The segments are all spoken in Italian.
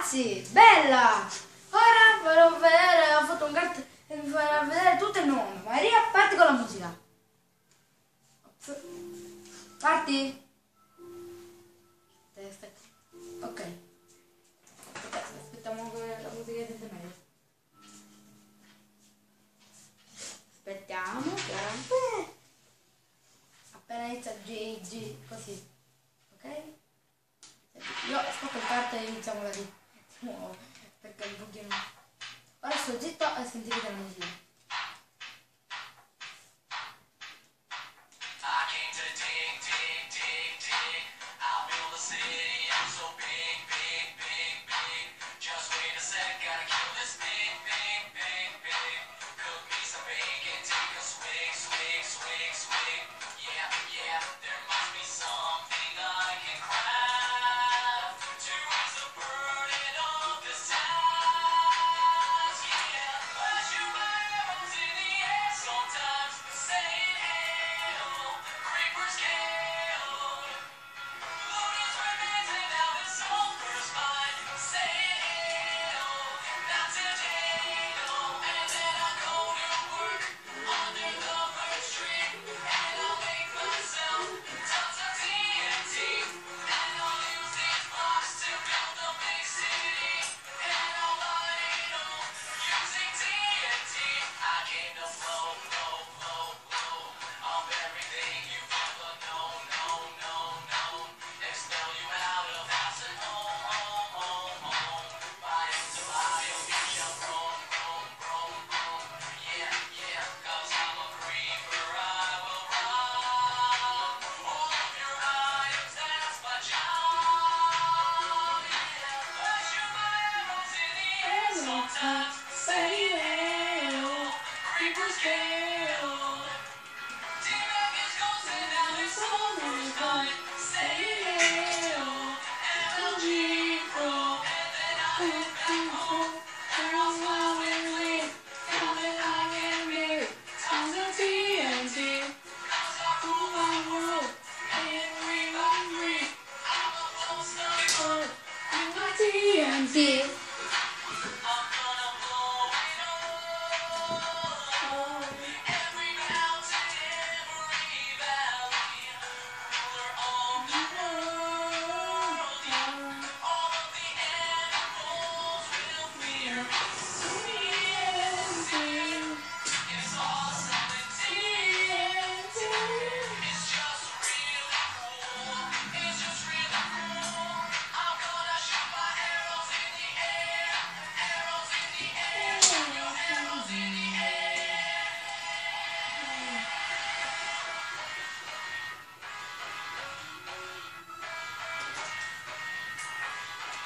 Ragazzi, bella! Ora farò vedere, ho fatto un cartello e vi farò vedere tutto il nome. Maria, parti con la musica. Parti? Aspetta. Ok. Aspettiamo che la musica è meglio. Aspettiamo. Appena inizia G, così. Ok? Io scopro il carta e iniziamo da lì. Perché è un pochino. Ora sto zitto e sentite la musica.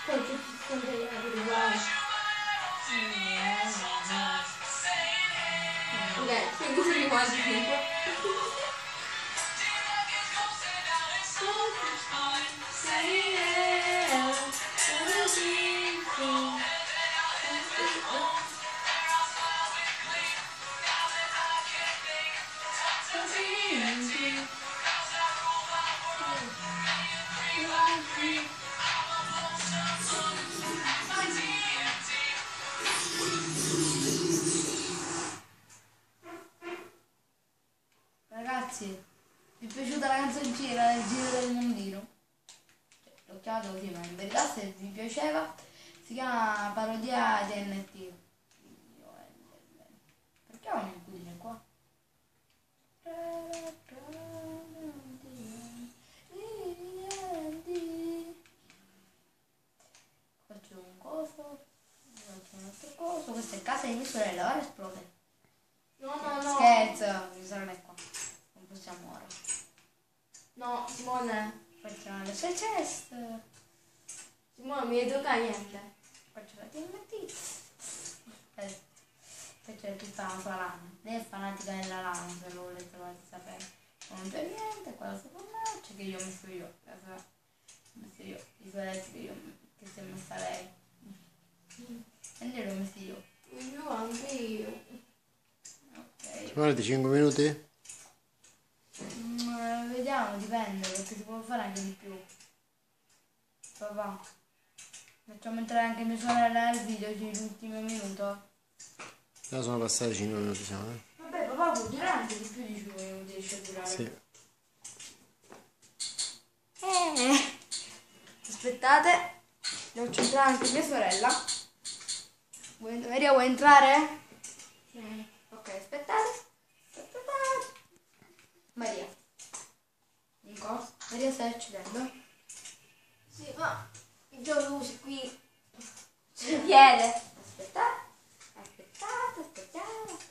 Poi tutti sono degli uguali. Ok, quindi sono rimasti 5. Ragazzi, vi è piaciuta la canzoncina del Giro del Mondino? L'ho chiamato così, ma in verità se vi piaceva si chiama Parodia di NT. Perché ho un incudine qua? Faccio un coso, faccio un altro coso. Questa è casa di mia sorella, ora esplode. No. Scherzo, mia sorella è qua. Non possiamo ora. No, Simone. Facciamo le sue chest. Simone, non mi tocca niente. Faccio la TNT. Faccio tutta la sua lana. Lei è fanatica della lana, se lo volete sapere. Non c'è niente, qua la seconda c'è che io ho messo io. I suoi che si è messa lei. E lei l'ho messo io. Io anche io. Ok. Guarda, 5 minuti? Vediamo, dipende, perché si può fare anche di più. Papà. Facciamo entrare anche mia sorella nel video l'ultimo minuto. Già sono passati 5 minuti, siamo, eh? Vabbè, papà può durare anche di più di 5 minuti, riesce a durare. Sì. Aspettate, devo entrare anche mia sorella. Maria, vuoi entrare? Sì. Ok, aspettate. Aspettate. Maria. Nico? Maria stai accedendo? Sì, ma io lo uso qui sul piede. Aspettate. Aspettate, aspettate.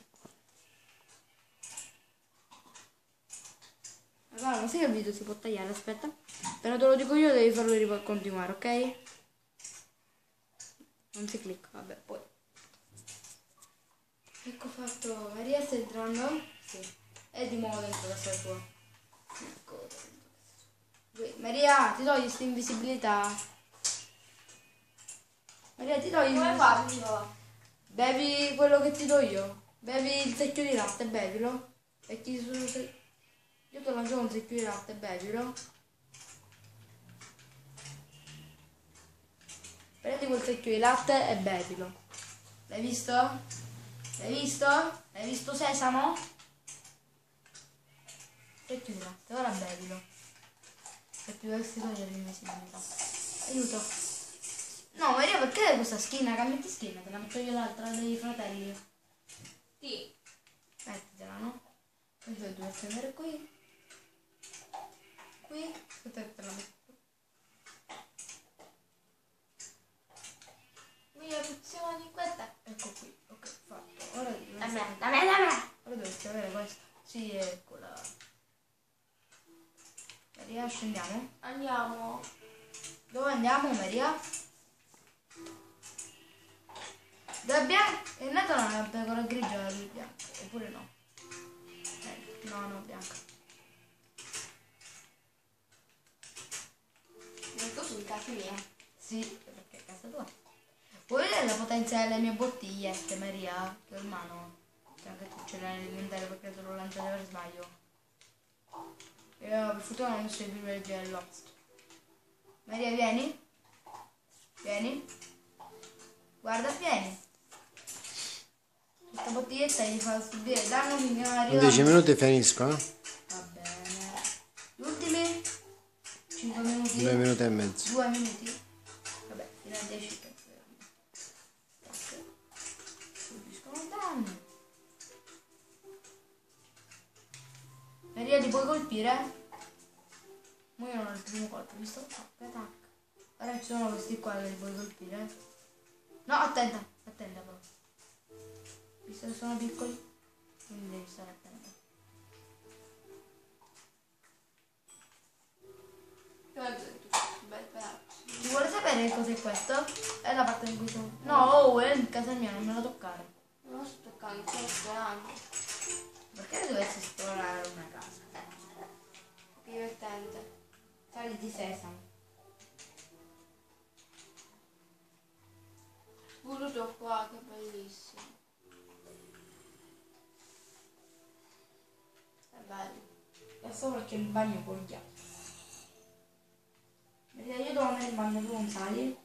Allora, ma sai che il video si può tagliare? Aspetta. Però te lo dico io, devi farlo continuare, ok? Non si clicca, vabbè, poi. Ecco fatto. Maria sta entrando? Sì. È di nuovo dentro casa tua. Ecco dentro casa tua. Maria, ti togli questa invisibilità? Maria, ti togli Come faccio? Bevi quello che ti do io. Bevi il secchio di latte, bevilo. E chi io te lo do un secchio di latte, bevilo. Prendi quel secchio di latte e bevilo. L'hai visto? L'hai visto? L'hai visto sesamo? Secchio di latte, ora bevilo. Per ti dovresti togliere l'invisibilità. Aiuto. No, Maria, perché hai questa schiena? Cambiati schiena, te la metto io l'altra dei fratelli. Sì. Mettitela, no? Questa dovresti andare qui. Qui. Aspetta che te la metto. Mi funzioni questa. Ecco qui. Ok, fatto. Ora Da me. ora dovresti avere questa. Sì, eccola. Maria, scendiamo? Andiamo. Dove andiamo, Maria? Da bianca? Il nato non è una pecora grigia, la bianca. Oppure no? No, bianca. Metto su casa mia. Sì, perché è casa tua. Vuoi vedere la potenza delle mie bottigliette, Maria? Che ormai no. Cioè, anche tu ce l'hai nell'inventario perché te l'ho lanciato per sbaglio. Io per fortuna non ho messo i privilegi dell'host. Maria, vieni. Vieni. Guarda, vieni. Questa bottiglietta gli fa subire danno finché non arriva. 10 minuti e finisco, eh? Va bene. Gli ultimi 5 minuti. 2 minuti e mezzo. 2 minuti. Vabbè, fino a 10 penso. Subiscono danni. Maria, ti puoi colpire? Ma io non ho il primo colpo, visto? Tac. Ora ci sono questi qua che li puoi colpire. No, attenta però. Visto che sono piccoli, quindi devi stare attenta. Ti vuole sapere che cos'è questo? È la parte in cui sono. No, oh, è in casa mia, non me la toccare. Non sto toccando, sto esplorando. Perché dovresti esplorare una casa? Che divertente. Sali di sesamo. Voluto qua, che bellissimo. È bello. Da sopra c'è il bagno con ghiaccio. Maria, io devo andare in bagno, tu non sali?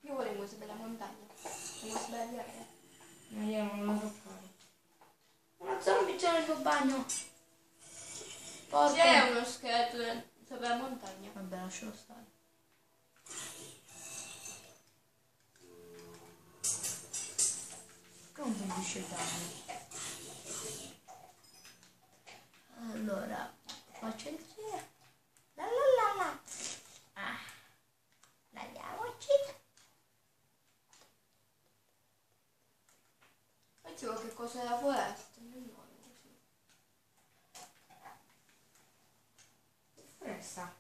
Io volevo sapere la montagna. Volevo sapere di aria. Maria, non la toccare. Una zombie c'è nel tuo bagno. Porca. C'è uno scheletro sopra la montagna. Vabbè, lascialo stare. Non subisce il danno. Allora, faccio il giro. La. Ah, andiamoci. Poi c'è qualche cosa della foresta. Non so. Foresta.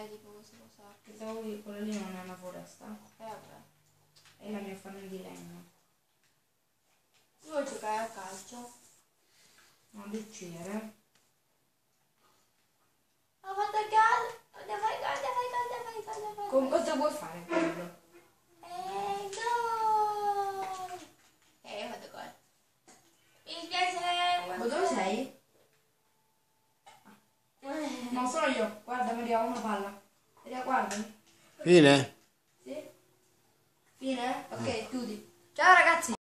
Tipo questa cosa. Che stavo che quella lì non è una foresta. Vabbè. È la mia fanno di legno. Io voglio giocare a calcio. Non decidere. Ho fatto il gol! Fai gol! Con cosa vuoi fare quello? Gol! Ho fatto gol. Mi dispiace! Ma dove sei? No, sono io. Guarda, Maria, ho una palla. guardami. Fine? Sì? Fine? Ok, chiudi. Ciao ragazzi.